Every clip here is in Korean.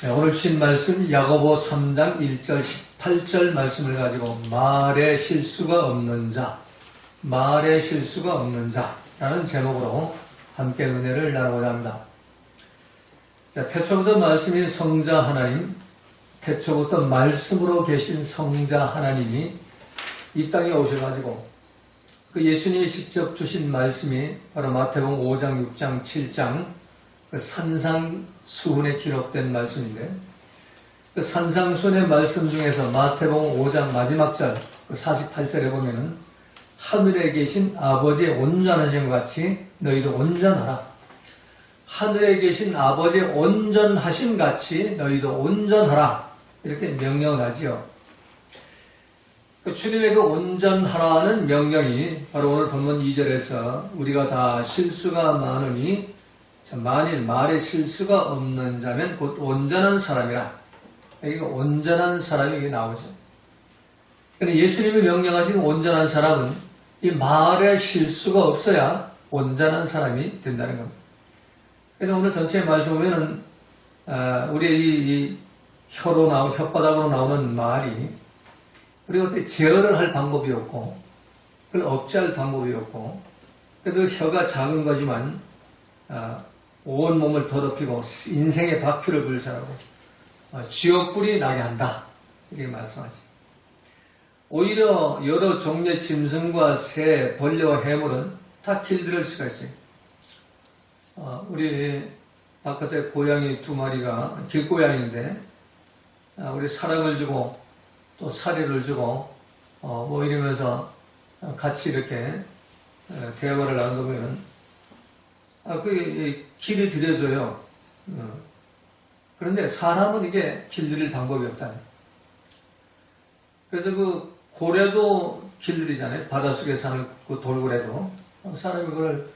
네, 오늘 주신 말씀 야고보 3장 1절 18절 말씀을 가지고 말에 실수가 없는 자, 말에 실수가 없는 자라는 제목으로 함께 은혜를 나누고자 합니다. 자, 태초부터 말씀인 성자 하나님, 태초부터 말씀으로 계신 성자 하나님이 이 땅에 오셔가지고 그 예수님이 직접 주신 말씀이 바로 마태복음 5장, 6장, 7장 그 산상수훈에 기록된 말씀인데, 그 산상수훈의 말씀 중에서 마태복음 5장 마지막 절, 그 48절에 보면은 하늘에 계신 아버지의 온전하신 것 같이 너희도 온전하라. 하늘에 계신 아버지의 온전하신 같이 너희도 온전하라. 이렇게 명령을 하지요. 그 주님의 그 온전하라는 명령이 바로 오늘 본문 2절에서 우리가 다 실수가 많으니 만일 말에 실수가 없는 자면 곧 온전한 사람이라. 여기가 온전한 사람이 여기 나오죠. 그런데 예수님이 명령하신 온전한 사람은 이 말에 실수가 없어야 온전한 사람이 된다는 겁니다. 그래서 오늘 전체의 말씀 보면은 우리의 이 혀로 혓바닥으로 나오는 말이 우리가 어떻게 제어를 할 방법이 없고 그걸 억제할 방법이 없고, 그래도 혀가 작은 거지만 온 몸을 더럽히고 인생의 바퀴를 불살하고 지옥불이 나게 한다, 이렇게 말씀하지. 오히려 여러 종류의 짐승과 새, 벌레와 해물은 다 길들일 수가 있어요. 우리 바깥에 고양이 2마리가 길고양이인데 우리 사랑을 주고 또 사료를 주고 뭐 이러면서 같이 이렇게 대화를 나누면 그 길이 들여져요. 그런데 사람은 이게 길들일 방법이 없다. 그래서 그 고래도 길들이잖아요. 바닷속에 사는 그 돌고래도 사람이 그걸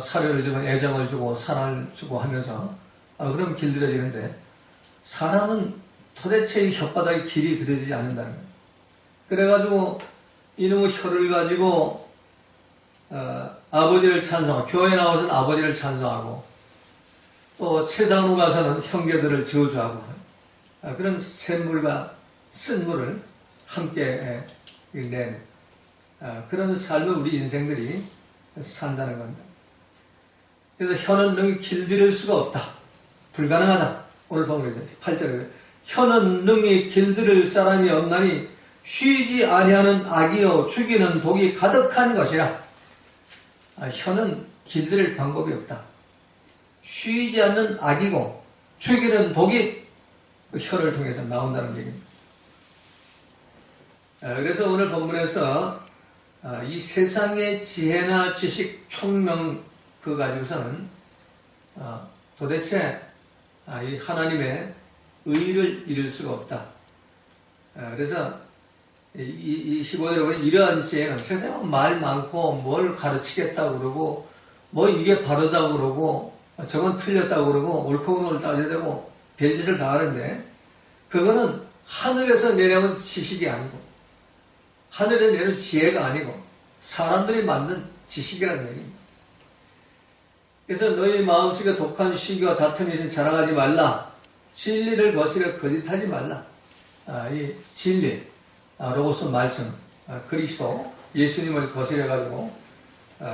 사료를 주고 애정을 주고 사랑을 주고 하면서 그럼 길들여지는데, 사람은 도대체 이 혓바닥에 길이 들여지지 않는다는 거예요. 그래가지고 이놈의 혀를 가지고 아버지를 찬송하고, 교회에 나와서는 아버지를 찬송하고, 또 세상으로 가서는 형제들을 저주하고, 그런 샘물과 쓴물을 함께 낸 그런 삶을 우리 인생들이 산다는 겁니다. 그래서 혀는 능히 길들일 수가 없다. 불가능하다. 오늘 본문에서 8절에 혀는 능히 길들일 사람이 없나니 쉬지 아니하는 악이요 죽이는 독이 가득한 것이라. 혀는 길들일 방법이 없다. 쉬지 않는 악이고 죽이는 독이 그 혀를 통해서 나온다는 얘기입니다. 그래서 오늘 본문에서 이 세상의 지혜나 지식, 총명 그거 가지고서는 도대체 이 하나님의 의를 이룰 수가 없다. 그래서 이 15절에 보면 이러한 지혜는, 세상은 말 많고 뭘 가르치겠다고 그러고 뭐 이게 바르다고 그러고 저건 틀렸다고 그러고 옳고 그름을 따져대고 별짓을 다 하는데, 그거는 하늘에서 내려온 지식이 아니고 하늘에 내려온 지혜가 아니고 사람들이 만든 지식이라는 얘기입니다. 그래서 너희 마음속에 독한 시기와 다툼이 있으니 자랑하지 말라. 진리를 거스려 거짓하지 말라. 이 진리, 로고스 말씀, 그리스도, 예수님을 거스려가지고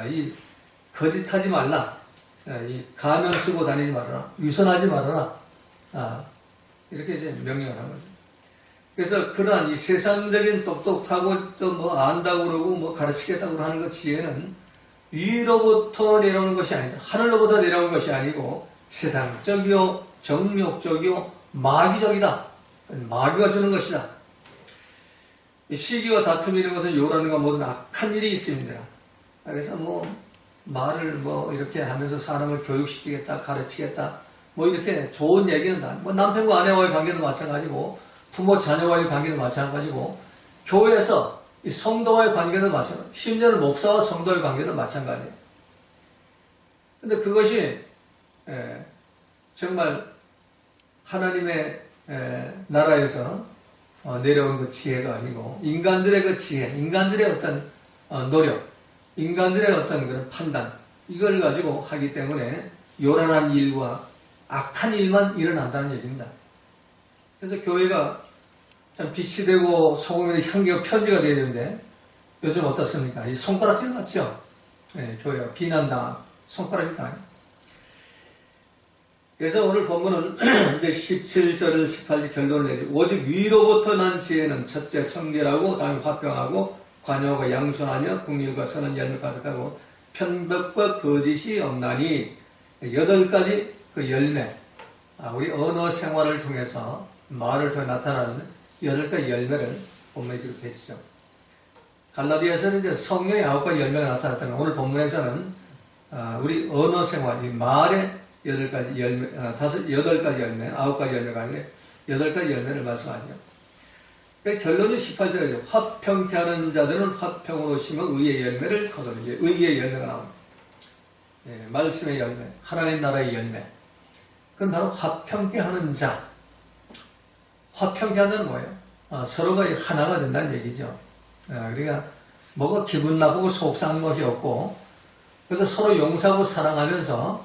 이 거짓하지 말라. 이 가면 쓰고 다니지 말아라. 위선하지 말아라. 이렇게 이제 명령을 한 거죠. 그래서 그러한 이 세상적인 똑똑하고 또 뭐 안다고 그러고 뭐 가르치겠다고 하는 것 지혜는 위로부터 내려오는 것이 아니다. 하늘로부터 내려오는 것이 아니고 세상적이요, 정욕적이요, 마귀적이다. 마귀가 주는 것이다. 시기와 다툼이 이런 것은 요란과 모든 악한 일이 있습니다. 그래서 뭐 말을 뭐 이렇게 하면서 사람을 교육시키겠다, 가르치겠다, 뭐 이렇게 좋은 얘기는 다, 뭐 남편과 아내와의 관계도 마찬가지고, 부모 자녀와의 관계도 마찬가지고, 교회에서 이 성도와의 관계도 마찬가지고, 심지어는 목사와 성도의 관계도 마찬가지예요. 근데 그것이 정말 하나님의 나라에서 내려온 그 지혜가 아니고 인간들의 그 지혜, 인간들의 어떤 노력, 인간들의 어떤 그런 판단, 이걸 가지고 하기 때문에 요란한 일과 악한 일만 일어난다는 얘기입니다. 그래서 교회가 참 빛이 되고 소금의 향기가 편지가 되어야 되는데 요즘 어떻습니까? 이 손가락질 맞죠? 네, 교회가 비난당한 손가락질 당해요. 그래서 오늘 본문은 이제 17절을 18절 결론을 내지 오직 위로부터 난 지혜는 첫째 성결하고 다음에 화평하고 관용하고 양순하며 국률과 선한 열매 가득하고 편법과 거짓이 없나니 8가지 그 열매 우리 언어 생활을 통해서 말을 통해 나타나는 8가지 열매를 본문에 기록했죠. 갈라디아서는 이제 성령의 9가지 열매가 나타났다면 오늘 본문에서는 우리 언어 생활, 이 말의 8가지 열매, 8가지 열매, 9가지 열매가 아니라 8가지 열매를 말씀하죠. 결론이 18절이죠. 화평케 하는 자들은 화평으로 심어 의의 열매를 거두는 게 의의 열매가 나옵니다. 예, 말씀의 열매, 하나님 나라의 열매. 그건 바로 화평케 하는 자. 화평케 하는 뭐예요? 서로가 하나가 된다는 얘기죠. 그러니까 뭐가 기분 나쁘고 속상한 것이 없고 그래서 서로 용서하고 사랑하면서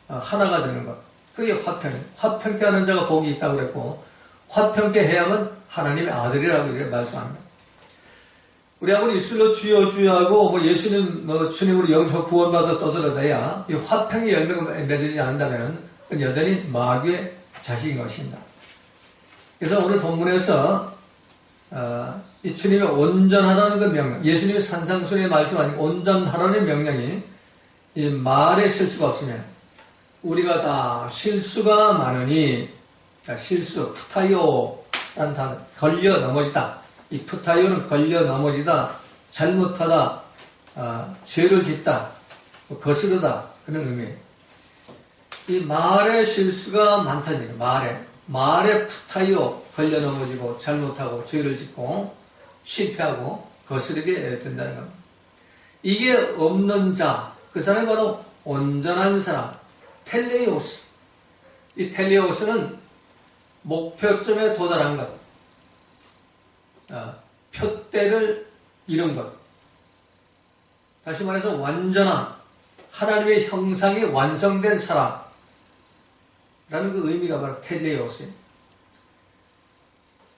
하나가 되는 것. 그게 화평이에요. 화평케 하는 자가 복이 있다고 그랬고 화평케 해야만 하나님의 아들이라고 이렇게 말씀합니다. 우리 아무리 이슬로 주여 주여 하고 뭐 예수님 주님으로 영접 구원받아 떠들어대야 이 화평의 열매가 맺어지지 않는다면 여전히 마귀의 자식인 것입니다. 그래서 오늘 본문에서 이 주님의 온전하다는 그 명령, 예수님의 산상수훈에 말씀하신 온전하라는 명령이 이 말에 실수가 없으면 우리가 다 실수가 많으니 실수, 푸타이오라는 단어, 걸려 넘어지다. 이 푸타이오는 걸려 넘어지다, 잘못하다, 죄를 짓다, 거스르다 그런 의미예요. 이 말의 실수가 많다는 얘기예요. 말에 푸타이오, 걸려 넘어지고 잘못하고 죄를 짓고 실패하고 거스르게 된다는 겁니다. 이게 없는 자, 그 사람이 바로 온전한 사람, 텔레오스. 이 텔레오스는 목표점에 도달한 것, 표대를 이룬 것. 다시 말해서 완전한 하나님의 형상이 완성된 사람라는 그 의미가 바로 텔레오스입니다.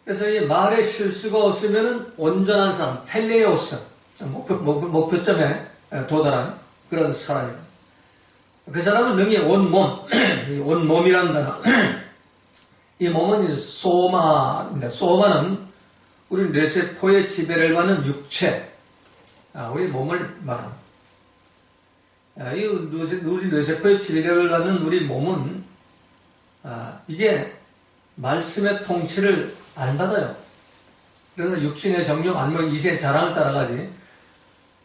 그래서 이 말에 실수가 없으면 온전한 사람, 텔레오스, 목표점에 도달한 그런 사람입니다. 그 사람은 능히 온몸, 온몸이라는 단어. 이 몸은 소마입니다. 소마는 우리 뇌세포의 지배를 받는 육체, 우리 몸을 말합니다. 이 우리 뇌세포의 지배를 받는 우리 몸은 이게 말씀의 통치를 안 받아요. 그래서 육신의 정욕 아니면 이세 자랑을 따라가지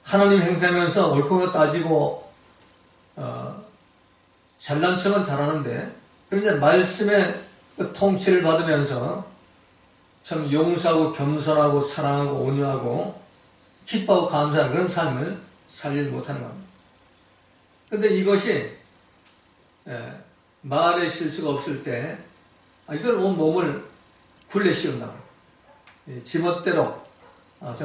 하나님 행사하면서 옳고 그르고 따지고 잘난 척은 잘하는데 그런데 말씀의 통치를 받으면서 참 용서하고 겸손하고 사랑하고 온유하고 기뻐하고 감사하는 그런 삶을 살지 못하는 겁니다. 그런데 이것이 말의 실수가 없을 때 이걸 온 몸을 굴레 씌운다. 지멋대로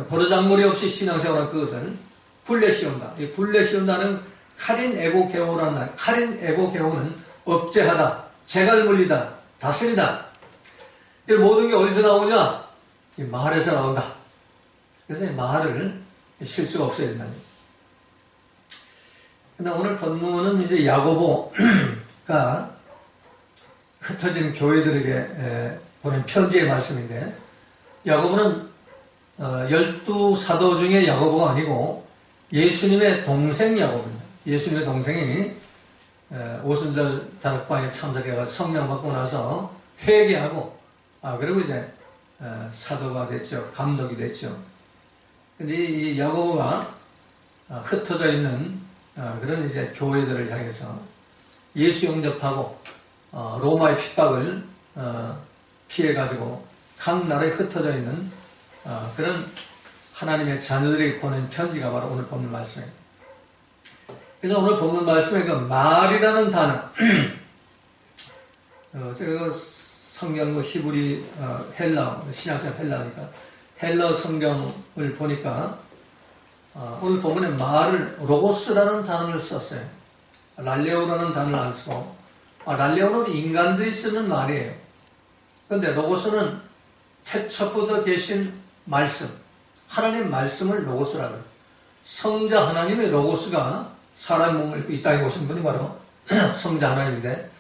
버르장머리 없이 신앙생활한 그것을 굴레 씌운다. 이 굴레 씌운다는 카린 에고 개호라는 말. 카린 에고 개호는 억제하다, 재갈물리다, 다스리다. 이 모든 게 어디서 나오냐? 이 말에서 나온다. 그래서 이 말을 실수가 없어야 된다. 근데 오늘 본문은 이제 야고보가 흩어진 교회들에게 보낸 편지의 말씀인데, 야고보는 12사도 중에 야고보가 아니고 예수님의 동생 야고보입니다. 예수님의 동생이 오순절 다락방에 참석해서 성령 받고 나서 회개하고 그리고 이제 사도가 됐죠. 감독이 됐죠. 근데 이 야고보가 흩어져 있는 그런 이제 교회들을 향해서 예수 영접하고 로마의 핍박을 피해가지고 각 나라에 흩어져 있는 그런 하나님의 자녀들에게 보낸 편지가 바로 오늘 본문 말씀입니다. 그래서 오늘 본문 말씀에 그 말이라는 단어, 제가 성경 히브리 헬라, 신약성 헬라니까 헬라 성경을 보니까 오늘 본문에 말을 로고스라는 단어를 썼어요. 랄레오라는 단어를 안 쓰고 랄레오는 인간들이 쓰는 말이에요. 그런데 로고스는 태초부터 계신 말씀, 하나님 말씀을 로고스라고 해요. 성자 하나님의 로고스가 사람 몸을 입고 이 땅에 오신 분이 바로 성자 하나님인데,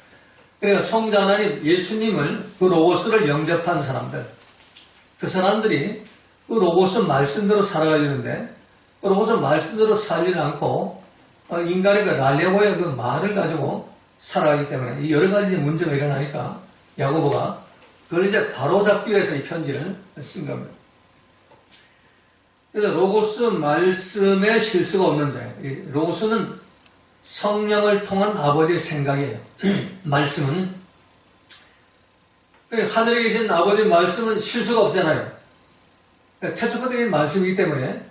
그러니까 성자 하나님 예수님을 그 로고스를 영접한 사람들, 그 사람들이 그 로고스 말씀대로 살아가려는데, 그 로고스 말씀대로 살지는 않고 인간의 그 랄레고의 그 말을 가지고 살아가기 때문에 이 여러 가지 문제가 일어나니까 야고보가 그걸 이제 바로잡기 위해서 이 편지를 쓴 겁니다. 그래서 로고스 말씀에 실수가 없는 자예요. 로고스는 성령을 통한 아버지의 생각이에요. 말씀은 하늘에 계신 아버지의 말씀은 실수가 없잖아요. 태초부터 말씀이기 때문에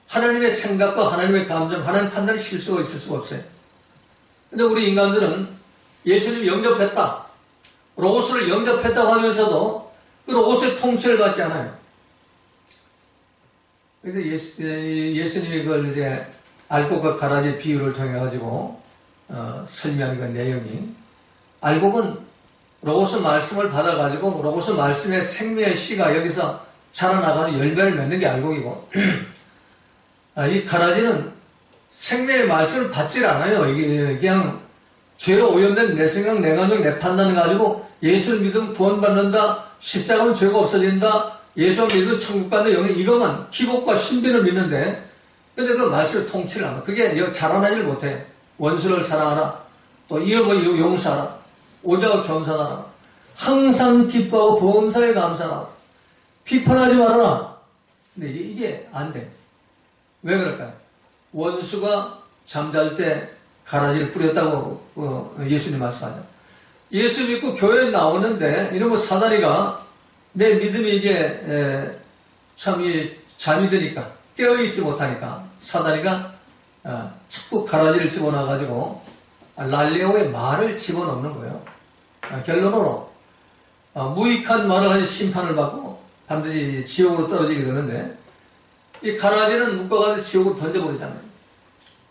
하나님의 생각과 하나님의 감정, 하나님 판단에 실수가 있을 수가 없어요. 근데 우리 인간들은 예수님 영접했다, 로고스를 영접했다고 하면서도 그 로고스의 통치를 받지 않아요. 그래서 예수님이 그걸 이제 알곡과 가라지 비유를 통해 가지고 설명한 그 내용이, 알곡은 로고스 말씀을 받아 가지고 로고스 말씀의 생명의 씨가 여기서 자라나가지고 열매를 맺는 게 알곡이고, 이 가라지는 생명의 말씀을 받질 않아요. 이게 그냥 죄로 오염된 내 생각, 내 감정, 내 판단을 가지고 예수를 믿으면 구원받는다, 십자가면 죄가 없어진다, 예수를 믿으면 천국 간다, 이것만 기복과 신비를 믿는데, 근데 그 말씀을 통치를 안 하고, 그게 자라나질 못해. 원수를 사랑하라, 또 이름을 용서하라, 오자와 겸손하라, 항상 기뻐하고 범사에 감사하라, 비판하지 말아라. 근데 이게 안 돼. 왜 그럴까요? 원수가 잠잘 때 가라지를 뿌렸다고 예수님 말씀하죠. 예수 믿고 교회에 나오는데 이러면 사다리가 내 믿음이 이게 참 잠이 드니까, 깨어있지 못하니까 사다리가 자꾸 가라지를 집어넣어가지고 랄레오의 말을 집어넣는 거예요. 결론으로 무익한 말을 하니 심판을 받고 반드시 지옥으로 떨어지게 되는데, 이 가라지는 묶어가지고 지옥으로 던져버리잖아요.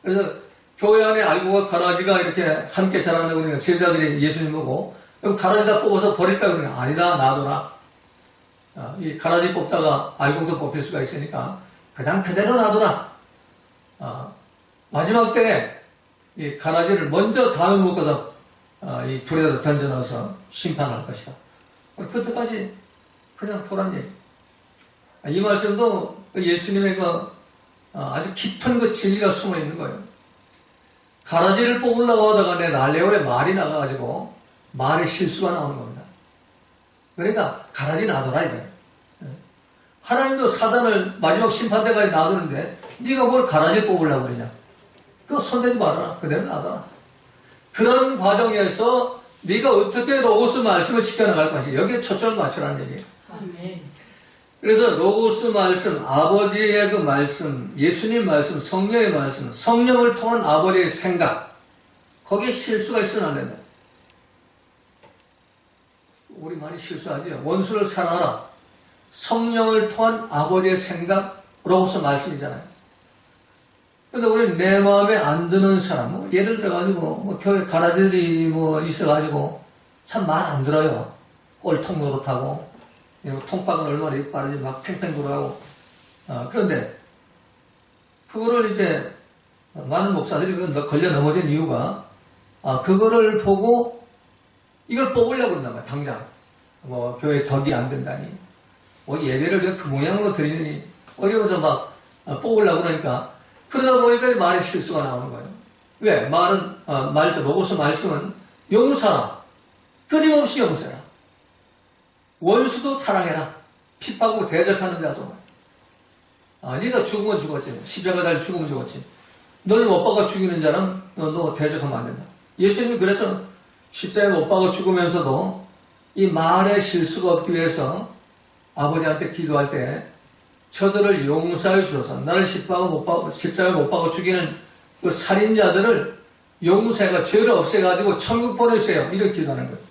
그래서 교회 안에 알곡과 가라지가 이렇게 함께 자라는 거니까 제자들이 예수님 보고, 그럼 가라지다 뽑아서 버릴까? 그러니까 아니다, 놔둬라. 이 가라지 뽑다가 알곡도 뽑힐 수가 있으니까 그냥 그대로 놔둬라. 마지막 때에 이 가라지를 먼저 단을 묶어서 이 불에다 던져넣어서 심판할 것이다. 그때까지 그냥 보란 얘기. 이 말씀도 예수님의 아주 깊은 그 진리가 숨어 있는 거예요. 가라지를 뽑으려고 하다가 내 랄레오의 말이 나가가지고 말에 실수가 나오는 겁니다. 그러니까 가라지 놔둬라 이거예요. 하나님도 사단을 마지막 심판 때까지 놔두는데 네가 뭘 가라지를 뽑으려고 그러냐. 그거 손대지 말아라. 그대로 놔둬라. 그런 과정에서 네가 어떻게 로고스 말씀을 지켜나갈 것이냐. 여기에 초점을 맞추라는 얘기예요. 아멘. 그래서 로고스 말씀, 아버지의 그 말씀, 예수님 말씀, 성령의 말씀, 성령을 통한 아버지의 생각, 거기에 실수가 있으면 안 된다. 우리 많이 실수하죠. 원수를 사랑하라. 성령을 통한 아버지의 생각, 로고스 말씀이잖아요. 근데 우리 내 마음에 안 드는 사람, 예를 들어가지고 교회 가라지들이 있어가지고 참 말 안 들어요. 꼴통 노릇하고 통박은 얼마나 빠르지 막 팽팽 돌아가고. 그런데 그거를 이제 많은 목사들이 걸려 넘어진 이유가 그거를 보고 이걸 뽑으려고 그런단 말이야. 당장 교회 덕이 안 된다니, 예배를 왜 그 모양으로 드리니 어려워서 막 뽑으려고 그러니까, 그러다 보니까 말에 실수가 나오는 거예요. 왜? 로고스 말씀은 용서하라, 끊임없이 용서해라, 원수도 사랑해라, 핍박하고 대적하는 자도. 네가 죽으면 죽었지, 십자가 달 죽으면 죽었지, 너를 못 박아 죽이는 자는 너 대적하면 안 된다. 예수님이 그래서 십자가에 못 박아 죽으면서도 이 말에 실수가 없기 위해서 아버지한테 기도할 때 저들을 용서해 주셔서 나를 십자가에 못 박아 죽이는 그 살인자들을 용서해가 죄를 없애가지고 천국 보내주세요, 이렇게 기도하는 거예요.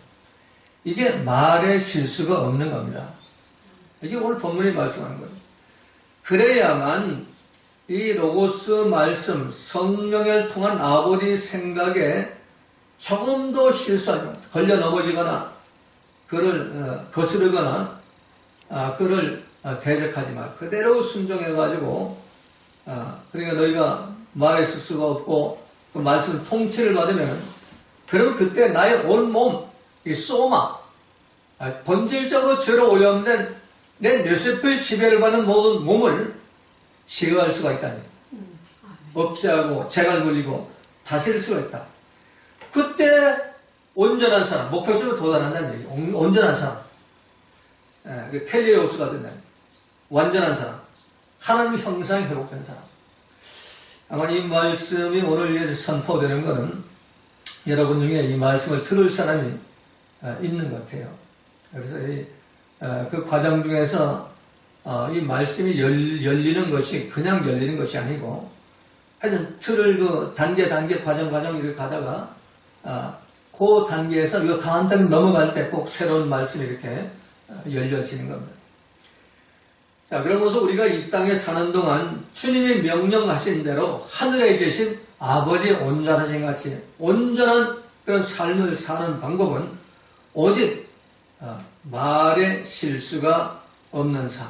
이게 말에 실수가 없는 겁니다. 이게 오늘 본문이 말씀하는 거예요. 그래야만 이 로고스 말씀, 성령을 통한 아버지 생각에 조금도 실수하지 않고 걸려 넘어지거나 그를 거스르거나 그를 대적하지 말. 그대로 순종해가지고 그러니까 너희가 말에 쓸 수가 없고 그 말씀 통치를 받으면 그러면 그때 나의 온몸 이 소마 본질적으로 죄로 오염된 내 뇌세포의 지배를 받는 모든 몸을 제어할 수가 있다니. 억제하고 재갈 물리고 다스릴 수가 있다. 그때 온전한 사람, 목표점에 도달한다는 얘기. 온전한 사람. 텔레오스가 된다는 얘기. 완전한 사람. 하나님 형상에 회복된 사람. 아마 이 말씀이 오늘 위해서 선포되는 것은 여러분 중에 이 말씀을 들을 사람이 있는 것 같아요. 그래서 그 과정 중에서 이 말씀이 열리는 것이 그냥 열리는 것이 아니고 하여튼 틀을 그 단계 과정 이렇게 가다가 그 단계에서 이 다음 단계 넘어갈 때 꼭 새로운 말씀이 이렇게 열려지는 겁니다. 자, 그러면서 우리가 이 땅에 사는 동안 주님이 명령하신 대로 하늘에 계신 아버지 온전하신 같이 온전한 그런 삶을 사는 방법은 오직 말에 실수가 없는 삶,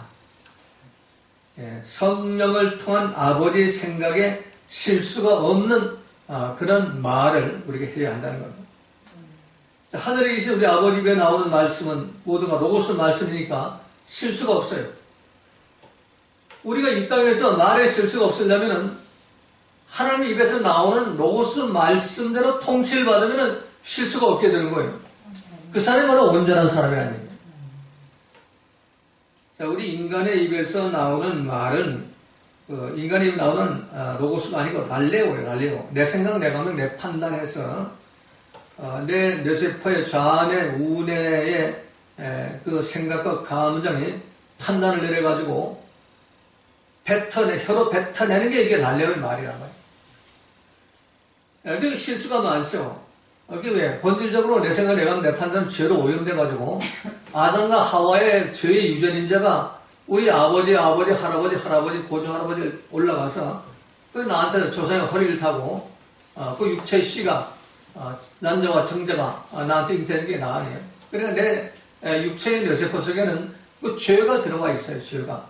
성령을 통한 아버지의 생각에 실수가 없는 그런 말을 우리가 해야 한다는 겁니다. 자, 하늘에 계신 우리 아버지 입에 나오는 말씀은 모두가 로고스 말씀이니까 실수가 없어요. 우리가 이 땅에서 말에 실수가 없으려면 하나님 입에서 나오는 로고스 말씀대로 통치를 받으면 실수가 없게 되는 거예요. 그 사람이 바로 온전한 사람이라는 얘기예요. 자, 우리 인간의 입에서 나오는 말은 인간의 입에 나오는 로고스가 아니고 랄레오예요. 랄레오. 내 생각, 내 감정, 내 판단에서 내 뇌세포의 좌뇌, 우뇌의 그 생각과 감정이 판단을 내려가지고 혀로 뱉어내는 게 이게 랄레오의 말이란 말이에요. 그게 실수가 많죠. 그게 왜? 본질적으로 내 생각, 내 감정, 내 판단은 죄로 오염돼가지고 아담과 하와의 죄의 유전인자가 우리 아버지, 할아버지, 고조 할아버지 올라가서 그 나한테 조상의 허리를 타고 그 육체의 씨가 남자와 정자가 나한테 잉태되는 게 나 아니에요. 그러니까 내 육체의 뇌세포 속에는 그 죄가 들어가 있어요. 죄가.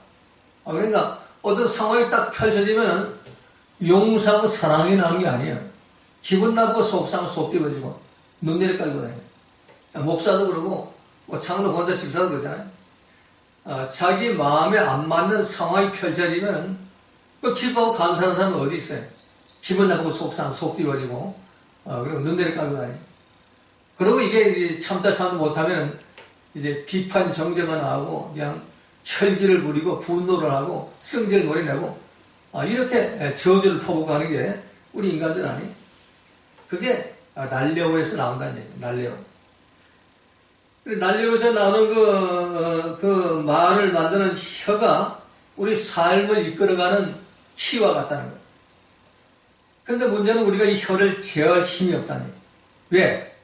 그러니까 어떤 상황이 딱 펼쳐지면 용서하고 사랑이 나오는 게 아니에요. 기분 나쁘고 속 상하고 속 뒤집어지고 눈내를 깔고 다녀요. 목사도 그러고 장로 권사 집사도 그러잖아요. 자기 마음에 안 맞는 상황이 펼쳐지면 기뻐하고 감사하는 사람은 어디 있어요? 기분 나쁘고 속 상하고 속 뒤집어지고 그리고 눈내를 깔고 다녀요. 그리고 이게 참다 못하면 이제 비판 정죄만 하고 그냥 철기를 부리고 분노를 하고 승질 몰이내고 이렇게 저주를 퍼부가는 게 우리 인간들 아니에요. 그게 랄레오에서 나온다는 얘기예요. 랄레오. 랄레오에서 나오는 그 말을 만드는 혀가 우리 삶을 이끌어가는 키와 같다는 거예요. 그런데 문제는 우리가 이 혀를 제어할 힘이 없다는 거예요. 왜?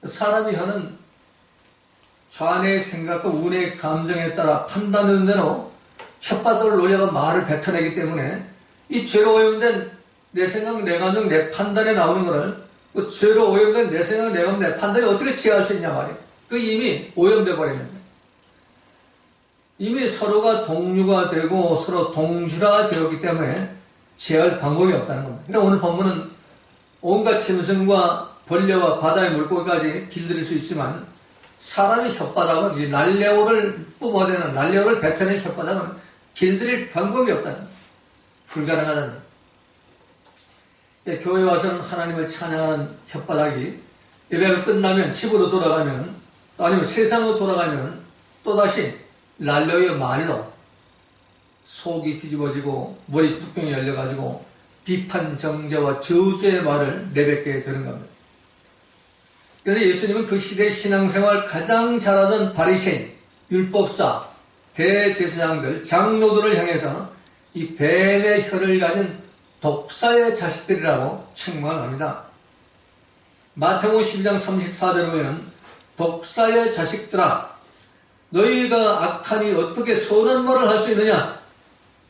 사람의 혀는 좌뇌의 생각과 우뇌의 감정에 따라 판단하는 대로 혓바닥을 노려가 말을 뱉어내기 때문에 이 죄로 오염된 내 생각, 내 감정, 내 판단에 나오는 거를 그 죄로 오염된 내 생각, 내 감정, 내 판단이 어떻게 제어할 수 있냐 말이에요. 그 이미 오염돼 버리는데 이미 서로가 동류가 되고 서로 동질화가 되었기 때문에 제어할 방법이 없다는 겁니다. 그러니까 오늘 본문은 온갖 짐승과 벌레와 바다의 물고기까지 길들일 수 있지만 사람의 혓바닥은 이 랄레오를 뿜어대는 랄레오를 뱉어내는 혓바닥은 길들일 방법이 없다는 거예요. 불가능하다는 거예요. 교회 와서는 하나님을 찬양하는 혓바닥이 예배가 끝나면 집으로 돌아가면 아니면 세상으로 돌아가면 또다시 랄레오의 말로 속이 뒤집어지고 머리 뚜껑이 열려가지고 비판 정죄와 저주의 말을 내뱉게 되는 겁니다. 그래서 예수님은 그 시대의 신앙생활 가장 잘하던 바리새인, 율법사, 대제사장들, 장로들을 향해서 이 뱀의 혀를 가진 독사의 자식들이라고 책망합니다. 마태복음 12장 34절에 보면 독사의 자식들아 너희가 악하니 어떻게 선한 말을 할 수 있느냐.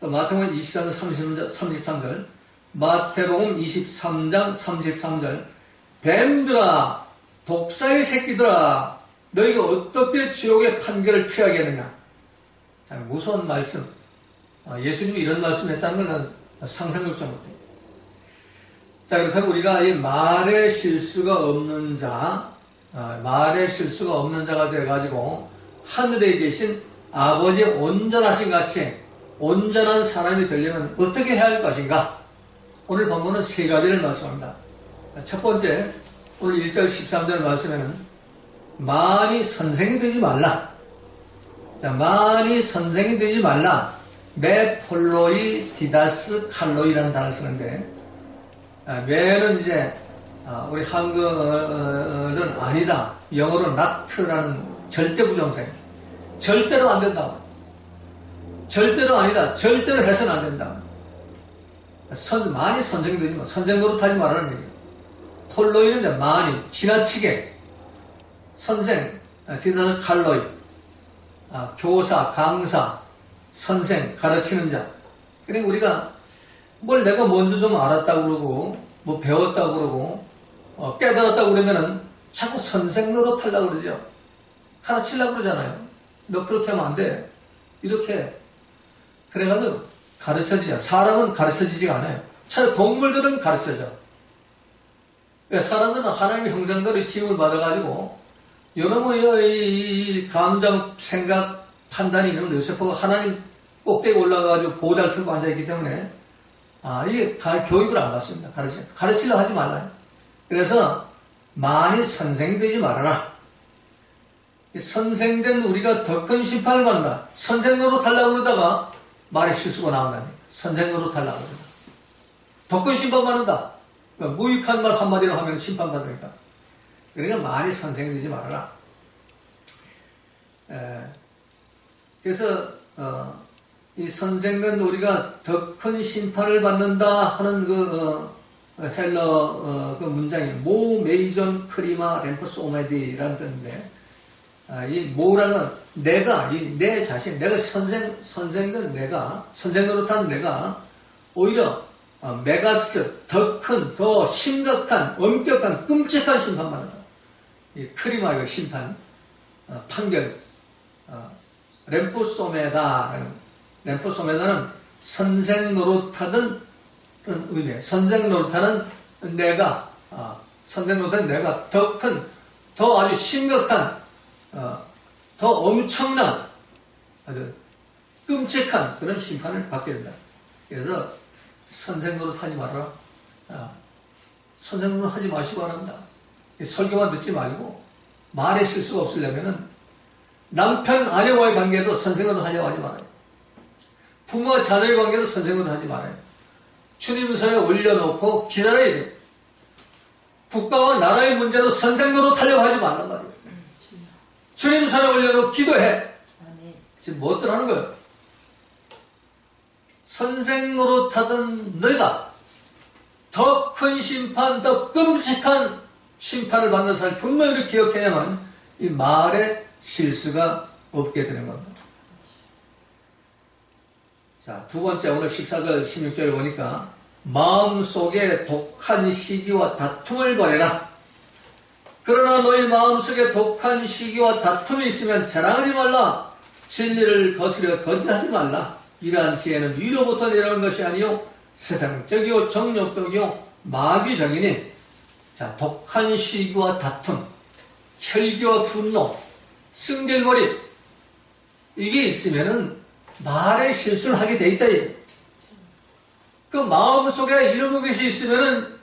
또 마태복음 23장 33절 마태복음 23장 33절 뱀들아 독사의 새끼들아 너희가 어떻게 지옥의 판결을 피하겠느냐. 자, 무서운 말씀. 예수님이 이런 말씀 했다는 건 상상조차 못해요. 자, 그렇다면 우리가 이 말에 실수가 없는 자, 말에 실수가 없는 자가 되어가지고 하늘에 계신 아버지의 온전하신 같이 온전한 사람이 되려면 어떻게 해야 할 것인가? 오늘 본문은 세 가지를 말씀합니다. 첫 번째, 오늘 1절 13절 말씀에는 많이 선생이 되지 말라. 자, 많이 선생이 되지 말라. 메폴로이 디다스 칼로이라는 단어를 쓰는데, 메는 이제 우리 한글은 아니다. 영어로 not라는 절대 부정사예요. 절대로 안 된다. 절대로 아니다. 절대로 해서는 안 된다. 많이 선생이 되지 마. 선생 노릇하지 말라는 얘기예요. 폴로이는 이제 많이, 지나치게. 선생, 디다스 칼로이. 교사, 강사, 선생, 가르치는 자. 그러니까 우리가 뭘 내가 먼저 좀 알았다고 그러고, 뭐 배웠다고 그러고, 깨달았다고 그러면은 자꾸 선생 노릇하려고 그러죠. 가르치려고 그러잖아요. 너 그렇게 하면 안 돼. 이렇게. 그래가지고 가르쳐지자. 사람은 가르쳐지지가 않아요. 차라리 동물들은 가르쳐져. 사람들은 하나님의 형상대로 지음을 받아가지고, 여러분의 이 감정, 생각, 판단이 있는 요세프가 하나님 꼭대기 올라가가지고 보호자를 들고 앉아있기 때문에, 이게 교육을 안 받습니다. 가르치려고 하지 말라요. 그래서 많이 선생이 되지 말아라. 선생된 우리가 더 큰 심판을 받는다. 선생 노릇하려고 그러다가 말에 실수가 나온다니. 선생 노릇하려고 그러다. 더 큰 심판 받는다. 그러니까 무익한 말 한마디로 하면 심판받으니까. 그러니까 많이 선생이 되지 말아라. 그래서 이 선생은 우리가 더 큰 심판을 받는다 하는 헬러 그 문장이 모 메이존 크리마 램프스 오메디라는 뜻인데, 이 모라는 내가, 내 자신, 내가 선생은 내가, 선생 노릇하는 내가 오히려 메가스, 더 큰, 더 심각한, 엄격한, 끔찍한 심판받는다. 이 크리마, 이 심판, 판결, 램프소메다. 램프소메다는 선생 노릇하던 의미에 선생 노릇하는 내가, 선생 노릇하는 내가 더 큰, 더 아주 심각한, 더 엄청난, 아주 끔찍한 그런 심판을 받게 된다. 그래서 선생 노릇하지 말아라. 선생 노릇하지 마시기 바랍니다. 설교만 듣지 말고 말에 실수가 없으려면은 남편, 아내와의 관계도 선생으로 하려고 하지 말아요. 부모와 자녀의 관계도 선생으로 하지 말아요. 주님 손에 올려놓고 기다려야 돼요. 국가와 나라의 문제로 선생 노릇하려고 하지 말란 말이에요. 주님 손에 올려놓고 기도해. 지금 뭐들 하는 거예요? 선생 노릇하던 너희가 더 큰 심판, 더 끔찍한 심판을 받는 사람을 분명히 기억해야만 이 말에 실수가 없게 되는 겁니다. 자, 두 번째, 오늘 14절, 16절에 보니까 마음속에 독한 시기와 다툼을 버려라. 그러나 너희 마음속에 독한 시기와 다툼이 있으면 자랑하지 말라. 진리를 거스려 거짓하지 말라. 이러한 지혜는 위로부터 내려오는 것이 아니요 세상적이요 정욕적이요 마귀적이니. 자, 독한 시기와 다툼, 혈기와 분노, 승질머리, 이게 있으면은 말에 실수를 하게 돼 있다. 그 마음속에 이런 것이 있으면은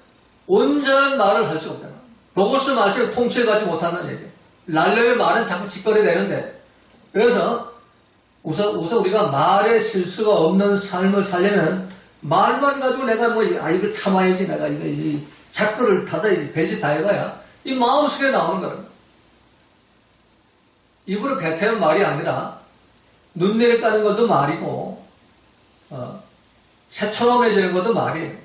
온전한 말을 할 수 없잖아. 로고스 마시고 통치를 받지 못한다는 얘기예요. 랄레의 말은 자꾸 짓거리 되는데. 그래서 우선 우리가 말에 실수가 없는 삶을 살려면 말만 가지고 내가 이거 참아야지, 내가 이거 작두를 닫아야지, 배지 다 해봐야 이 마음속에 나오는 거랍니다. 입으로 뱉으면 말이 아니라 눈내에 까는 것도 말이고, 새초롬해지는 것도 말이에요.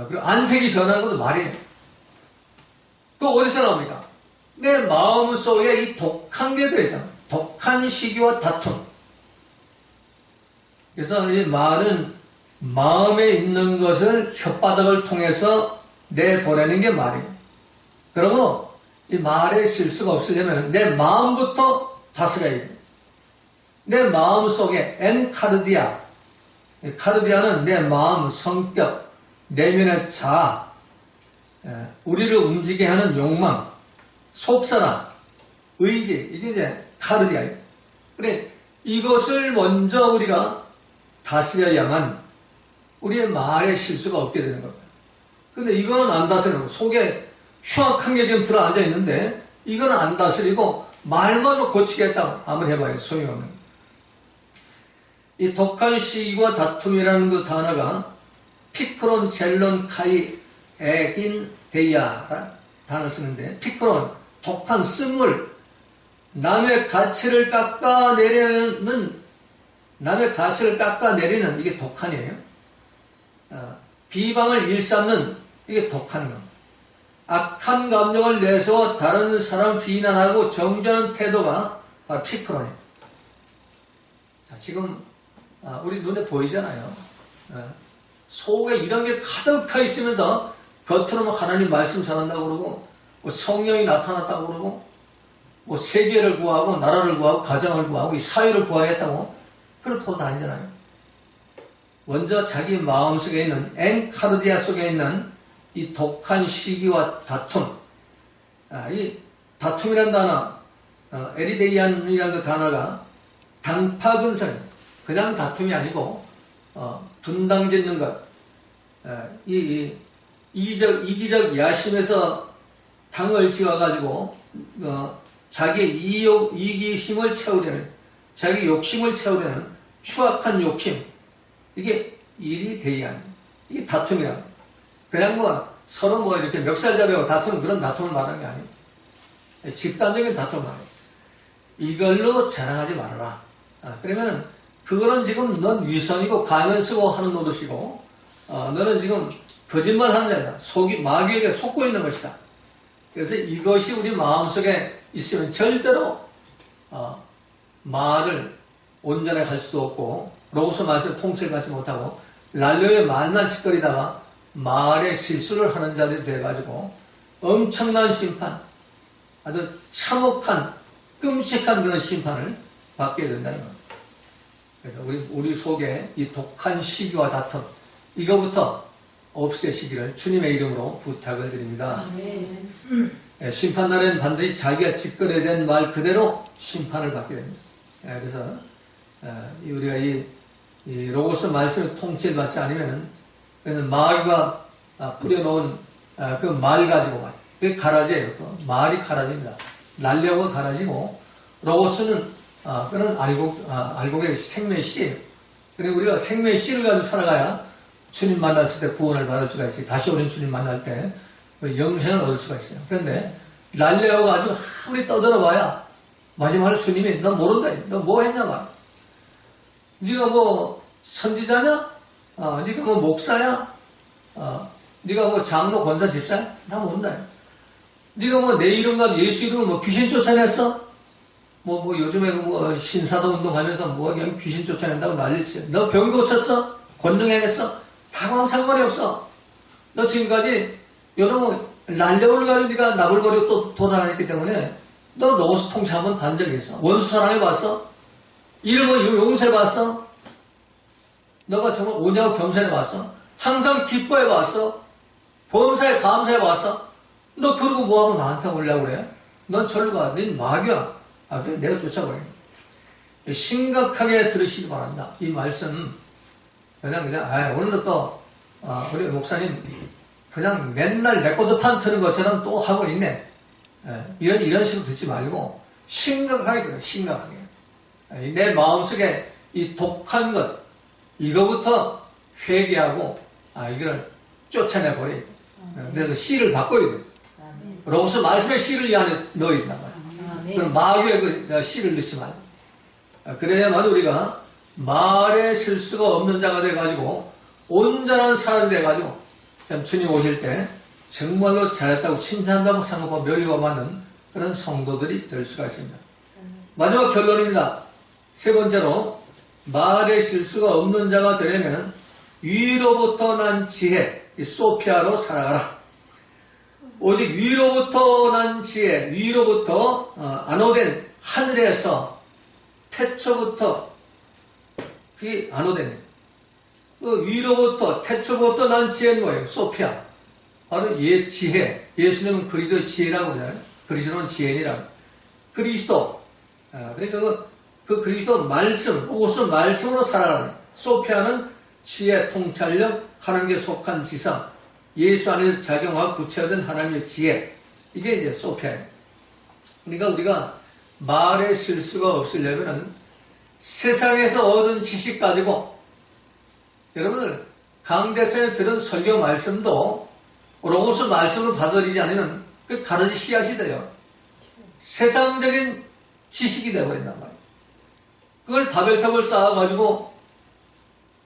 그리고 안색이 변하는 것도 말이에요. 그 어디서 나옵니까? 내 마음속에 이 독한 게 들어있다. 독한 시기와 다툼. 그래서 이 말은 마음에 있는 것을 혓바닥을 통해서 내보내는 게 말이에요. 그러므로 이 말에 실수가 없으려면 내 마음부터 다스려야 돼. 내 마음 속에 엔카르디아, 카르디아는 내 마음, 성격, 내면의 자아, 우리를 움직이게 하는 욕망, 속사람, 의지, 이게 이제 카르디아예요. 그래, 이것을 먼저 우리가 다스려야만 우리의 말에 실수가 없게 되는 겁니다. 근데 이거는 안 다스리고 속에 흉악한 게 지금 들어앉아 있는데 이거는 안 다스리고 말만 고치겠다고 아무리 해봐야 소용없는 거예요. 이 독한 시기와 다툼이라는 그 단어가 피크론, 젤론, 카이, 에긴, 데이아라는 단어를 쓰는데 피크론, 독한 쓴물, 남의 가치를 깎아내리는 이게 독한이에요. 비방을 일삼는 이게 독한 겁니다. 악한 감정을 내서 다른 사람 비난하고 정죄하는 태도가 바로 피크론이에요. 자, 지금 우리 눈에 보이잖아요. 속에 이런 게 가득해 있으면서 겉으로는 하나님 말씀 전한다고 그러고 뭐 성령이 나타났다고 그러고 뭐 세계를 구하고 나라를 구하고 가정을 구하고 이 사회를 구하겠다고 그런 토로 다니잖아요. 먼저 자기 마음속에 있는 엔카르디아 속에 있는 이 독한 시기와 다툼, 이 다툼이라는 단어, 에리데이안이라는 그 단어가 당파근성, 그냥 다툼이 아니고 분당짓는 것, 이기적 야심에서 당을 지어가지고 자기 이기심을 채우려는, 자기 욕심을 채우려는 추악한 욕심, 이게 이리데이안, 이게 다툼이라. 그냥 뭐 서로 뭐 이렇게 멱살잡이하고 다투는 그런 다툼을 말하는 게 아니에요. 집단적인 다툼을 말해요. 이걸로 자랑하지 말아라. 그러면은 그거는 지금 넌 위선이고 가면 쓰고 하는 노릇이고 너는 지금 거짓말 하는 자다. 마귀에게 속고 있는 것이다. 그래서 이것이 우리 마음속에 있으면 절대로 말을 온전하게 할 수도 없고 로고스 말씀에 통째를 받지 못하고 랄료의 말만 짓거리다가 말에 실수를 하는 자들이 돼가지고 엄청난 심판, 아주 참혹한 끔찍한 그런 심판을 받게 된다는 겁니다. 그래서 우리 속에 이 독한 시기와 다툼, 이거부터 없애시기를 주님의 이름으로 부탁을 드립니다. 심판날에는 반드시 자기가 짓거려야 된 말 그대로 심판을 받게 됩니다. 그래서 우리가 이 로고스 말씀을 통째를 받지 않으면 그는 마귀가 뿌려놓은 그 말 가지고 그게 가라지예요. 말이 가라집니다. 날려가 가라지고 로고스는 그는 알곡의 생명의 씨예요. 그리고 우리가 생명의 씨를 가지고 살아가야 주님 만났을 때 구원을 받을 수가 있어요. 다시 오는 주님 만날 때 영생을 얻을 수가 있어요. 그런데 날려가 가지고 아무리 떠들어봐야 마지막에 주님이 너 모른다. 너 뭐 했냐 말. 네가 뭐 선지자냐? 네가 뭐 목사야? 네가 뭐 장로 권사 집사야? 나 모른다. 네가 뭐 내 이름 가지고 예수 이름으로 뭐 귀신 쫓아냈어? 뭐 요즘에 뭐 신사도 운동하면서 뭐 그냥 귀신 쫓아낸다고 난리치. 너 병 고쳤어? 권능행했어? 다광 상관이 없어. 너 지금까지 여러분 난력을 가지고 네가 나불거리고 또 돌아다녔기 때문에 너 로고스 통치 한번 반 적이 있어. 원수 사랑해봤어? 이름은 용서해봤어? 너가 정말 오냐고 겸손해봤어? 항상 기뻐해봤어? 범사에 감사해봤어? 너 그러고 뭐하고 나한테 오려고 그래? 넌 절로 가. 넌 마귀야. 그래 내가 쫓아버려. 심각하게 들으시기 바랍니다. 이 말씀 그냥 오늘은 또 우리 목사님 그냥 맨날 레코드판 트는 것처럼 또 하고 있네. 이런 식으로 듣지 말고 심각하게 들어요. 심각하게. 내 마음속에 이 독한 것 이거부터 회개하고 이걸 쫓아내버려요. 그래서 씨를 바꿔야 돼요. 로고스 말씀의 씨를 이 안에 넣어야 된단 말이에요. 그럼 마귀의 그 씨를 넣지 말고. 그래야만 우리가 말에 실수가 없는 자가 돼가지고 온전한 사람이 돼가지고 참 주님 오실 때 정말로 잘했다고 칭찬받고 상급하고 멸류가 받는 그런 성도들이 될 수가 있습니다. 마지막 결론입니다. 세 번째로 말에 실수가 없는 자가 되려면 위로부터 난 지혜, 이 소피아로 살아가라. 오직 위로부터 난 지혜, 위로부터 안호된 하늘에서 태초부터 그게 안호된 그 위로부터 태초부터 난 지혜는 뭐예요? 소피아. 바로 지혜. 예수님은 그리스도의 지혜라고 그러잖아요. 그리스도는 지혜니라고. 그리스도. 그러니까 그 그리스도 말씀, 그것은 말씀으로 살아가는. 소피아는 지혜, 통찰력, 하나님께 속한 지성, 예수 안에서 작용하고 구체화된 하나님의 지혜. 이게 이제 소피아예요. 그러니까 우리가 말에 실수가 없으려면 세상에서 얻은 지식 가지고 여러분들 강대선에 들은 설교 말씀도 로고스 말씀으로 받아들이지 않으면 그 가라지 씨앗이 돼요. 세상적인 지식이 되어버린단 말이에요. 그걸 바벨탑을 쌓아가지고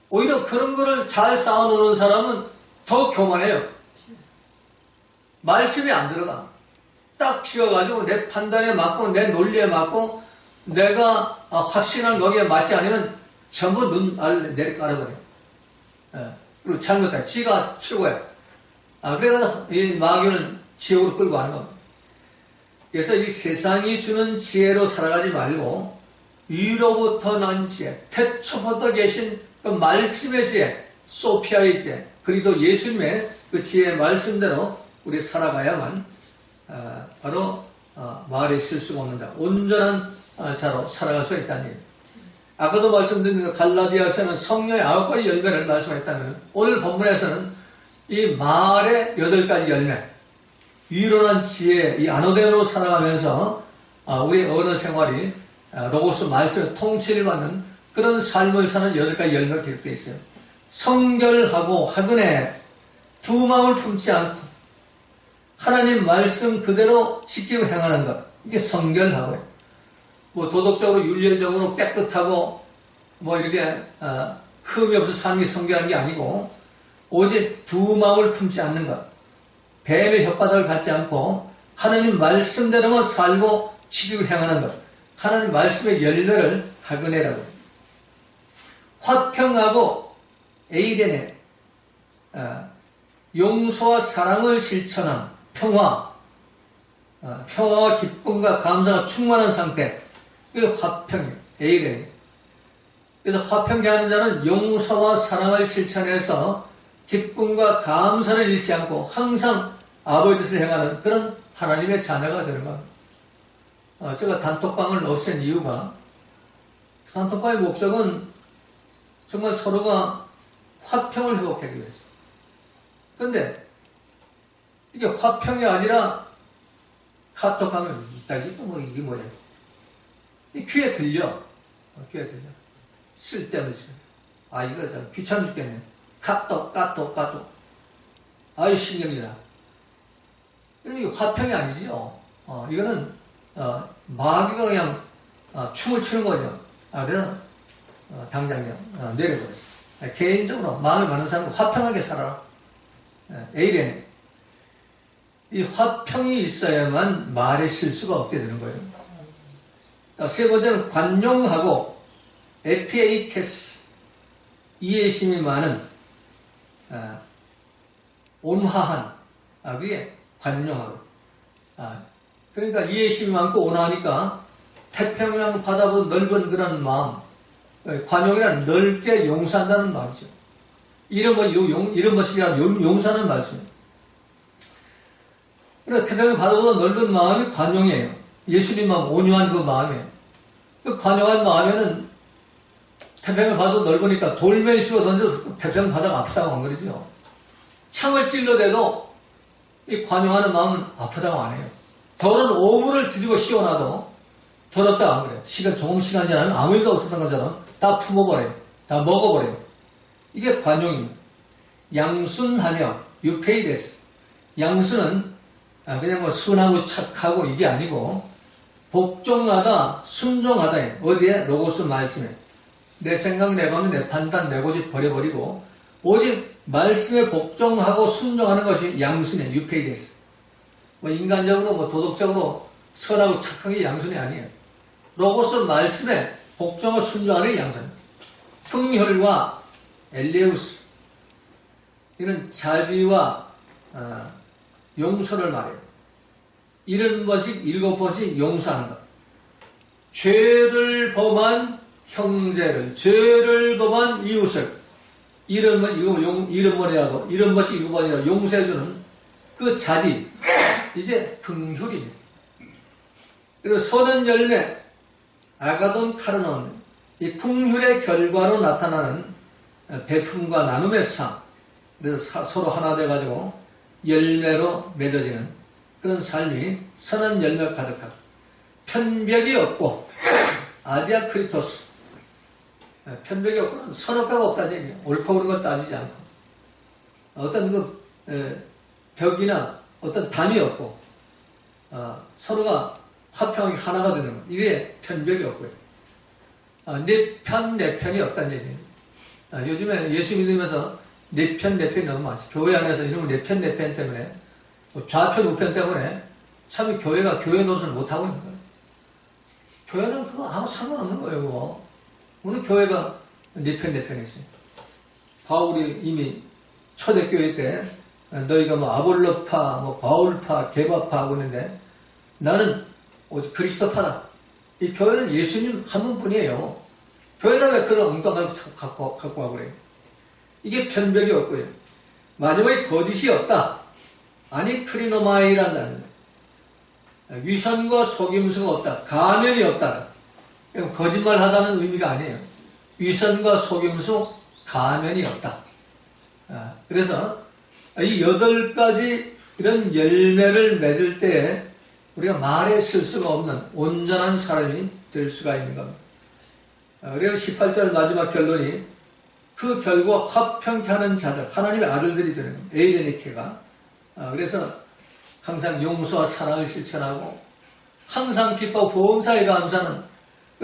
오히려 그런 거를 잘 쌓아놓는 사람은 더 교만해요. 말씀이 안 들어가. 딱 지어가지고 내 판단에 맞고 내 논리에 맞고 내가 확신한 거기에 맞지 않으면 전부 눈 알 내리 깔아버려요. 그리고 잘못해. 지가 최고야. 그래서 이 마귀는 지옥으로 끌고 가는 겁니다. 그래서 이 세상이 주는 지혜로 살아가지 말고 위로부터 난 지혜, 태초부터 계신 그 말씀의 지혜, 소피아의 지혜, 그리고 예수님의 그 지혜의 말씀대로 우리 살아가야만 바로 말에 실수가 없는 자, 온전한 자로 살아갈 수 있다는 얘기입니다. 아까도 말씀드린 갈라디아서는 성령의 9가지 열매를 말씀했다면 오늘 본문에서는 이 말의 8가지 열매, 위로난 지혜, 이 안호대로 살아가면서 우리 언어 생활이 로고스 말씀의 통치를 받는 그런 삶을 사는 8가지 열매가 기록되어 있어요. 성결하고 하근에 두 마음을 품지 않고 하나님 말씀 그대로 지키고 행하는 것, 이게 성결하고요. 뭐 도덕적으로 윤리적으로 깨끗하고 뭐 이렇게 흠이 없어 사는 게 성결한 게 아니고 오직 두 마음을 품지 않는 것, 뱀의 혓바닥을 갖지 않고 하나님 말씀대로만 살고 지키고 행하는 것, 하나님 말씀의 열매를 하그네라고 합니다. 화평하고 에이덴에 용서와 사랑을 실천한 평화, 평화와 기쁨과 감사가 충만한 상태, 그게 화평이에요. 에이덴. 그래서 화평케 하는 자는 용서와 사랑을 실천해서 기쁨과 감사를 잃지 않고 항상 아버지 뜻을 행하는 그런 하나님의 자녀가 되는 겁니다. 제가 단톡방을 없앤 이유가 단톡방의 목적은 정말 서로가 화평을 회복하기 위해서. 그런데 이게 화평이 아니라 카톡하면 이게 또 뭐 이게 뭐야? 이 귀에 들려. 귀에 들려. 쓸데없는 지금. 이거 참 귀찮아 죽겠네. 카톡. 신경이다. 이게 화평이 아니지요. 이거는 마귀가 그냥 춤을 추는 거죠. 그래서 당장 그냥 내려버렸어요. 개인적으로 마음에 맞는 사람은 화평하게 살아라. 에이렌. 이 화평이 있어야만 말에 실수가 없게 되는 거예요. 세 번째는 관용하고 에피에이케스, 이해심이 많은 온화한, 그게 관용하고. 그러니까 이해심이 많고 온화하니까 태평양 바다보다 넓은 그런 마음, 관용이란 넓게 용서한다는 말이죠. 이런 것이라 용서하는 말씀이에요. 그러니까 태평양 바다보다 넓은 마음이 관용이에요. 예수님 마음, 온유한 그 마음이에요. 그 관용한 마음에는 태평양 바다도 넓으니까 돌멩이로 던져도 태평양 바다가 아프다고 안 그러죠. 창을 찔러대도 이 관용하는 마음은 아프다고 안 해요. 더러운 오물을 뒤집어 씌워놔도 더럽다고 안 그래요. 조금 시간 지나면 아무 일도 없었던 것처럼 다 품어버려요. 다 먹어버려요. 이게 관용입니다. 양순하며 유페이데스. 양순은 그냥 뭐 순하고 착하고 이게 아니고 복종하다, 순종하다. 어디에? 로고스 말씀에. 내 생각, 내 마음, 내 판단, 내 고집 버려버리고 오직 말씀에 복종하고 순종하는 것이 양순이에요. 유페이데스. 뭐 인간적으로, 뭐 도덕적으로 선하고 착한 게 양순이 아니에요. 로고스 말씀에 복종하고 순종하는 게 양순입니다. 풍혈과 엘레우스. 이는 자비와 용서를 말해요. 70번씩 7번씩 용서하는 것. 죄를 범한 형제를, 죄를 범한 이웃을 70번이라도 70번이라도 용서해주는 그 자비, 이게 긍휼입니다. 그리고 선한 열매, 아가돈 카르논, 이 긍휼의 결과로 나타나는 베품과 나눔의 삶, 그래서 서로 하나 돼가지고 열매로 맺어지는 그런 삶이 선한 열매가 가득하고, 편벽이 없고, 아디아크리토스, 편벽이 없고는 선악과가 없다는 얘기예요. 옳고 그른 걸 따지지 않고, 어떤 벽이나 어떤 담이 없고, 서로가 화평이 하나가 되는 것, 이게 편벽이 없고요. 내 편이 없다는 얘기예요. 요즘에 예수 믿으면서 내 편이 너무 많죠. 교회 안에서 이런 내 편 때문에, 좌편 우편 때문에 참 교회가 교회 노릇을 못하고 있는 거예요. 교회는 그거 아무 상관없는 거예요. 그거. 오늘 교회가 내 편이 있어요. 바울이 이미 초대교회 때 너희가 뭐 아볼로파, 뭐 바울파, 게바파 하고 있는데 나는 오직 그리스도파다. 이 교회는 예수님 한 분뿐이에요. 교회는 왜 그런 엉뚱한 걸 갖고 하고 그래요. 이게 편벽이 없고요. 마지막에 거짓이 없다. 아니 크리노마이란다는 위선과 속임수가 없다. 가면이 없다. 거짓말 하다는 의미가 아니에요. 위선과 속임수, 가면이 없다. 그래서 이 8가지 이런 열매를 맺을 때에 우리가 말에 실수가 없는 온전한 사람이 될 수가 있는 겁니다. 그래서 18절 마지막 결론이 그 결과 화평케 하는 자들, 하나님의 아들들이 되는 겁니다. 에이레니케가. 그래서 항상 용서와 사랑을 실천하고 항상 기뻐 범사에 감사하는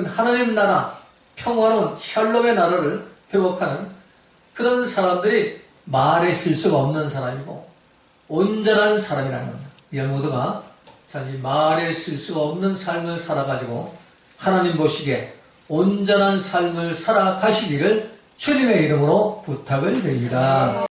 하나님 나라, 평화로운 샬롬의 나라를 회복하는 그런 사람들이 말에 실수가 없는 사람이고 온전한 사람이라는 겁니다. 이 모두가 이 말에 실수가 없는 삶을 살아가지고 하나님 보시기에 온전한 삶을 살아가시기를 주님의 이름으로 부탁을 드립니다.